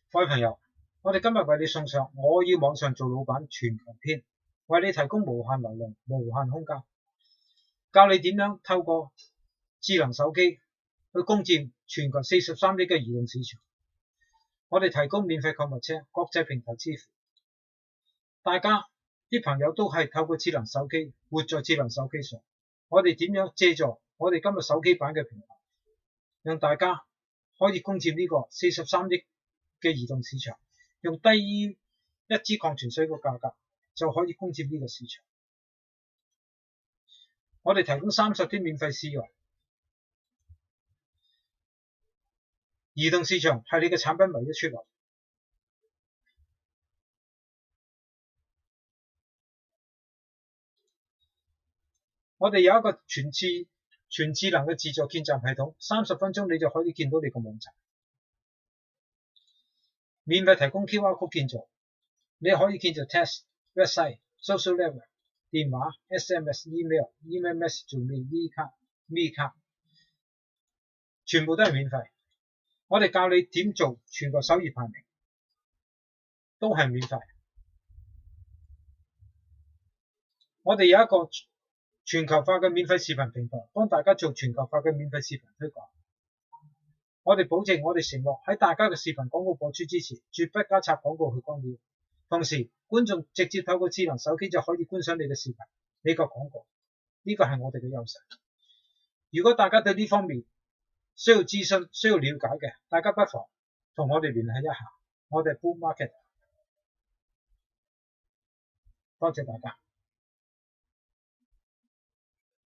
各位朋友，我哋今日為你送上我要網上做老闆全強篇，為你提供無限流量、無限空間，教你點樣透過智能手機去攻佔全球43億嘅移動市場。我哋提供免費購物車、國際平台支付，大家啲朋友都係透過智能手機活在智能手機上。我哋點樣借助我哋今日手機版嘅平台，讓大家可以攻佔呢個43億嘅移動市場，用低於一支礦泉水嘅價格就可以攻佔呢個市場。我哋提供30天免費試用，移動市場係你嘅產品唯一出路。我哋有一個全智能嘅自助建站系統，30分鐘你就可以見到你個網站。免費提供 QR Code 建造，你可以建造 test website、social network、電話、SMS、email message 做me 卡，全部都係免費。我哋教你點做全球首頁排名，都係免費。我哋有一個全球化嘅免費視頻平台，幫大家做全球化嘅免費視頻推廣。我哋保證，我哋承諾喺大家嘅視頻廣告播出之前，絕不加插廣告去干擾。同時，觀眾直接透過智能手機就可以觀賞你嘅視頻、你個廣告，呢個係我哋嘅優勢。如果大家對呢方面需要諮詢、需要了解嘅，大家不妨同我哋聯繫一下。我哋係 Boom Marketer，多謝大家。